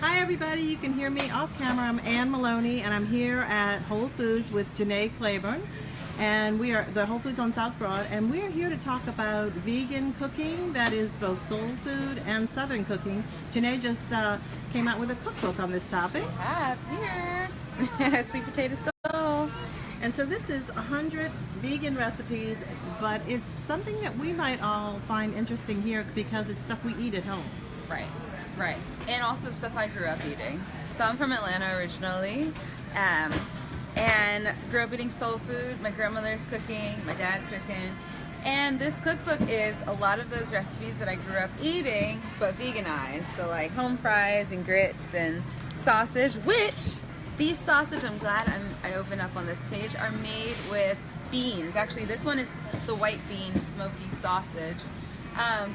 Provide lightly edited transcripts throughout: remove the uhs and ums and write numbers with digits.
Hi everybody, you can hear me off camera. I'm Ann Maloney and I'm here at Whole Foods with Jenne Claiborne. And we are the Whole Foods on South Broad, and we're here to talk about vegan cooking, that is both soul food and southern cooking. Jenne just came out with a cookbook on this topic. I have here sweet potato soul. And so this is 100 vegan recipes, but it's something that we might all find interesting here because it's stuff we eat at home. Right. And also stuff I grew up eating. So I'm from Atlanta originally, and grew up eating soul food. My grandmother's cooking, my dad's cooking. And this cookbook is a lot of those recipes that I grew up eating, but veganized. So like home fries and grits and sausage, which these sausage, I'm glad I opened up on this page, are made with beans. Actually, this one is the white bean smoky sausage.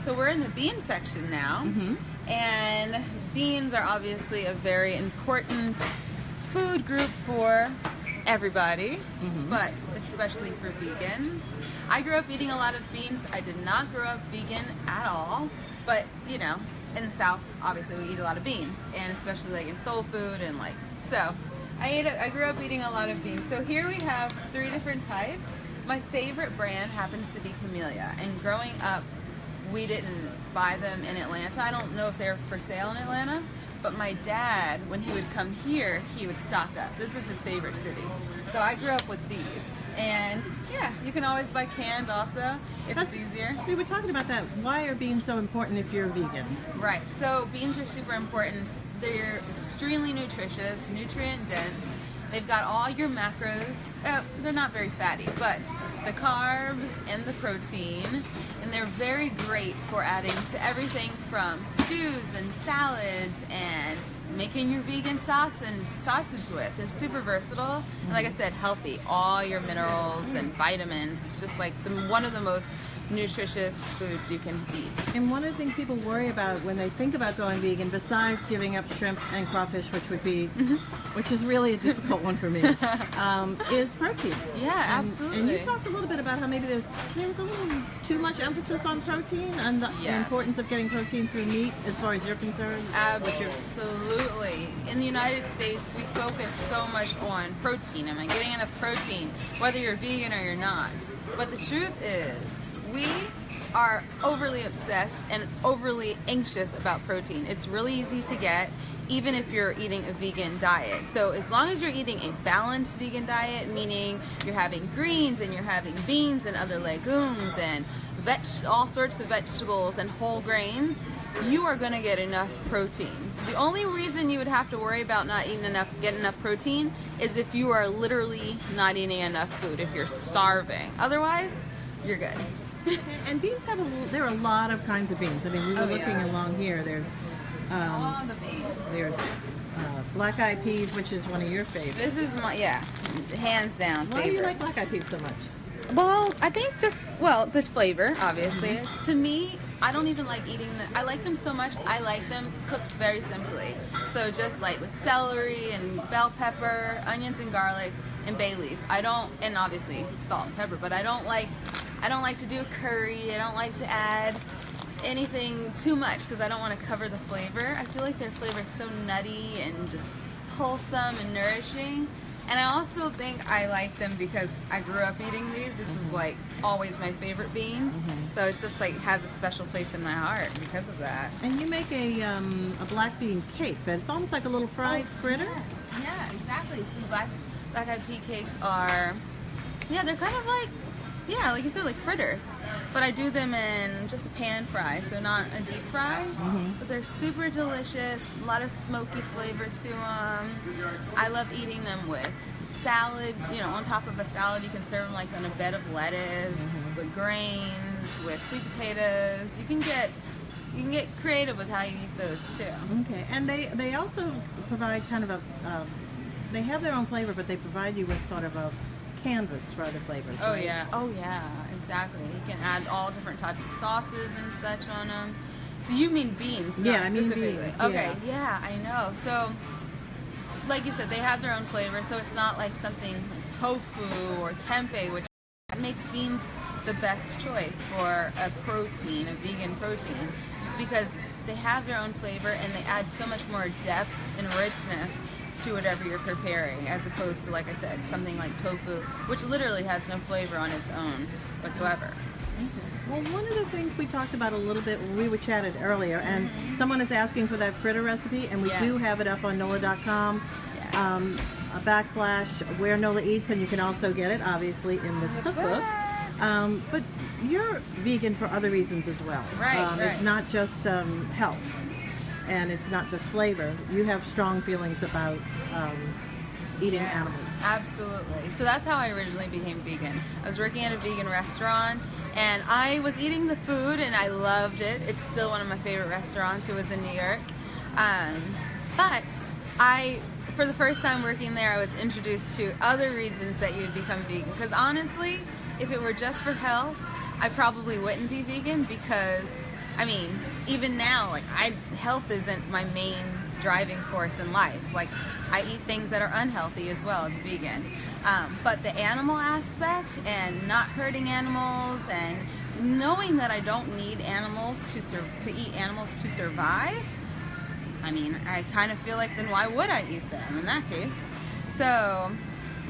So we're in the bean section now, and beans are obviously a very important food group for everybody, but especially for vegans. I grew up eating a lot of beans. I did not grow up vegan at all, but you know, in the South, obviously we eat a lot of beans, and especially like in soul food and like, so I grew up eating a lot of beans. So here we have 3 different types. My favorite brand happens to be Camellia, and growing up, we didn't buy them in Atlanta. I don't know if they're for sale in Atlanta, but my dad, when he would come here, he would stock up. This is his favorite city. So I grew up with these. And yeah, you can always buy canned also, if it's easier. We were talking about that. Why are beans so important if you're vegan? Right, so beans are super important. They're extremely nutritious, nutrient dense. They've got all your macros. They're not very fatty, but the carbs and the protein, and they're very great for adding to everything from stews and salads and making your vegan sausage with. They're super versatile, and like I said, healthy. All your minerals and vitamins. It's just like one of the most nutritious foods you can eat. And one of the things people worry about when they think about going vegan, besides giving up shrimp and crawfish, which is really a difficult one for me, is protein. Yeah, absolutely. And you talked a little bit about how maybe there's a little too much emphasis on protein and the importance of getting protein through meat, as far as you're concerned. Absolutely. In the United States, we focus so much on protein. Am I getting enough protein? Whether you're vegan or you're not. But the truth is, we are overly obsessed and overly anxious about protein. It's really easy to get, even if you're eating a vegan diet. So as long as you're eating a balanced vegan diet, meaning you're having greens and you're having beans and other legumes and all sorts of vegetables and whole grains, you are going to get enough protein. The only reason you would have to worry about not getting enough protein is if you are literally not eating enough food, if you're starving. Otherwise, you're good. And beans there are a lot of kinds of beans. I mean, we were looking along here. There's all the beans. There's black-eyed peas, which is one of your favorites. This is my, hands down favorite. Why do you like black-eyed peas so much? Well, I think the flavor, obviously. To me, I don't even like eating them. I like them so much, I like them cooked very simply. So just like with celery and bell pepper, onions and garlic, and bay leaf. And obviously salt and pepper, but I don't like to do a curry. I don't like to add anything too much because I don't want to cover the flavor. I feel like their flavor is so nutty and just wholesome and nourishing. And I also think I like them because I grew up eating these. This was like always my favorite bean. So it's just like has a special place in my heart because of that. And you make a black bean cake that's almost like a little fried fritter? Yes. Yeah, exactly. So black-eyed pea cakes are, they're kind of like, like you said, like fritters. But I do them in just a pan fry, so not a deep fry. But they're super delicious, a lot of smoky flavor to them. I love eating them with salad, on top of a salad. You can serve them like on a bed of lettuce, with grains, with sweet potatoes. You can get creative with how you eat those too. Okay, and they also provide kind of they have their own flavor, but they provide you with sort of a canvas for other flavors. Oh right? yeah, exactly. You can add all different types of sauces and such on them. Do you mean beans? Yeah, I mean beans. Okay, yeah, I know. So, like you said, they have their own flavor, so it's not like something like tofu or tempeh, which makes beans the best choice for a protein, a vegan protein. It's because they have their own flavor and they add so much more depth and richness to whatever you're preparing, as opposed to, like I said, something like tofu, which literally has no flavor on its own whatsoever. Okay. Well, one of the things we talked about a little bit when we were chatted earlier, and someone is asking for that fritter recipe, and we do have it up on NOLA.com, / where NOLA eats, and you can also get it, obviously, in this cookbook. But you're vegan for other reasons as well. Right. It's not just health, and it's not just flavor. You have strong feelings about eating animals. Absolutely. So that's how I originally became vegan. I was working at a vegan restaurant, and I was eating the food, and I loved it. It's still one of my favorite restaurants. It was in New York. But for the first time working there, I was introduced to other reasons that you would become vegan. Because honestly, if it were just for health, I probably wouldn't be vegan, because, I mean, even now, like, health isn't my main driving force in life. Like, I eat things that are unhealthy as well as vegan. But the animal aspect and not hurting animals and knowing that I don't need animals to eat animals to survive, I mean, I kind of feel like, then why would I eat them in that case? So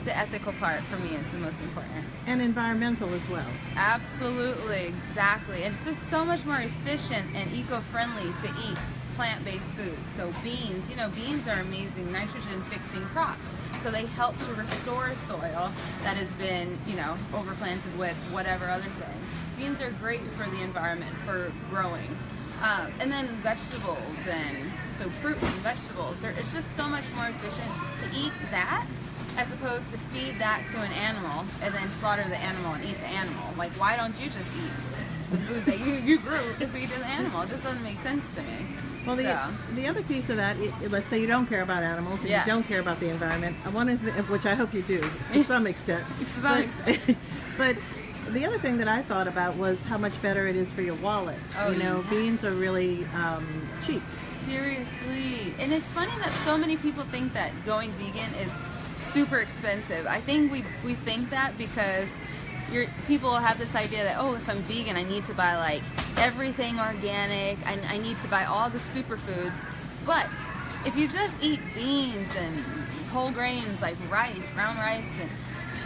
the ethical part for me is the most important. And environmental as well. Absolutely, exactly. It's just so much more efficient and eco-friendly to eat plant-based foods. So beans, beans are amazing nitrogen-fixing crops. So they help to restore soil that has been, overplanted with whatever other thing. Beans are great for the environment, for growing. And then vegetables, and so fruits and vegetables. It's just so much more efficient to eat that, as opposed to feed that to an animal and then slaughter the animal and eat the animal. Like, why don't you just eat the food that you grew to feed to the animal? It just doesn't make sense to me. Well, the other piece of that, let's say you don't care about animals and you don't care about the environment, which I hope you do to some extent. To some extent. But the other thing that I thought about was how much better it is for your wallet. Beans are really cheap. Seriously. And it's funny that so many people think that going vegan is super expensive. I think we think that because people have this idea that, if I'm vegan, I need to buy like everything organic, and I need to buy all the superfoods. But if you just eat beans and whole grains like rice, brown rice, and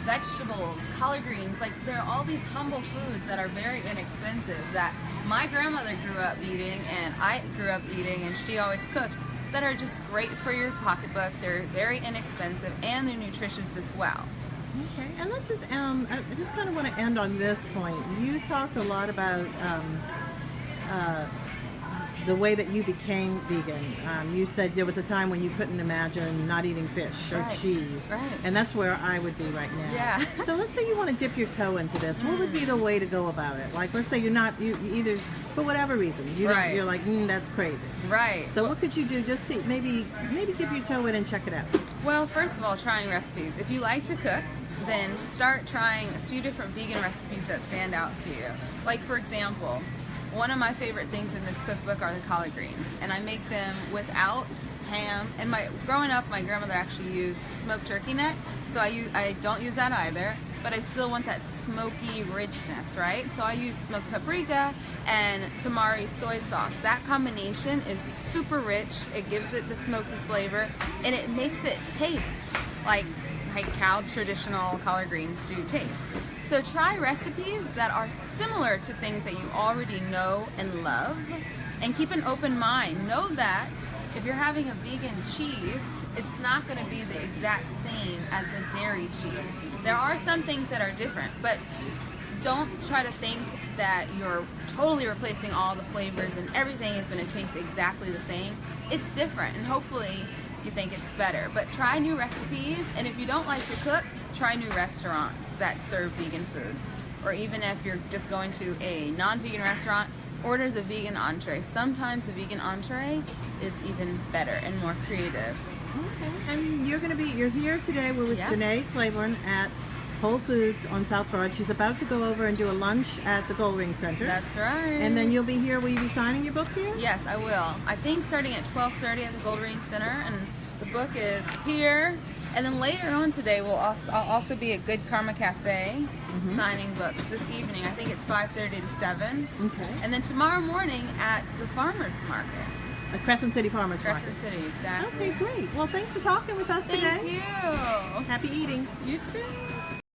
vegetables, collard greens, like there are all these humble foods that are very inexpensive that my grandmother grew up eating and I grew up eating, and she always cooked, that are just great for your pocketbook. They're very inexpensive and they're nutritious as well. Okay, and let's just, I just kind of want to end on this point. You talked a lot about the way that you became vegan. You said there was a time when you couldn't imagine not eating fish or cheese. Right. And that's where I would be right now. Yeah. So let's say you want to dip your toe into this. What would be the way to go about it? Like, let's say you either, for whatever reason, you're like, that's crazy. Right. So what could you do just to maybe dip your toe in and check it out? Well, first of all, trying recipes. If you like to cook, then start trying a few different vegan recipes that stand out to you. Like, for example, one of my favorite things in this cookbook are the collard greens, and I make them without ham. And growing up, my grandmother actually used smoked turkey neck, so I don't use that either, but I still want that smoky richness, right? So I use smoked paprika and tamari soy sauce. That combination is super rich. It gives it the smoky flavor, and it makes it taste like how traditional collard greens do taste. So try recipes that are similar to things that you already know and love, and keep an open mind. Know that if you're having a vegan cheese, it's not going to be the exact same as a dairy cheese. There are some things that are different, but don't try to think that you're totally replacing all the flavors and everything is going to taste exactly the same. It's different, and hopefully you think it's better. But try new recipes, and if you don't like to cook, try new restaurants that serve vegan food. Or even if you're just going to a non-vegan restaurant, order the vegan entree. Sometimes the vegan entree is even better and more creative. Okay, and you're here today. We're with Jenne Claiborne at Whole Foods on South Broad. She's about to go over and do a lunch at the Goldring Center. That's right. And then you'll be here. Will you be signing your book here? Yes, I will. I think starting at 12:30 at the Goldring Center, and the book is here And then later on today, I'll also be at Good Karma Cafe signing books this evening. I think it's 5:30 to 7. Okay. And then tomorrow morning at the Farmers Market. At Crescent City Farmers Market. Crescent City, exactly. Okay, great. Well, thanks for talking with us today. Thank you. Happy eating. You too.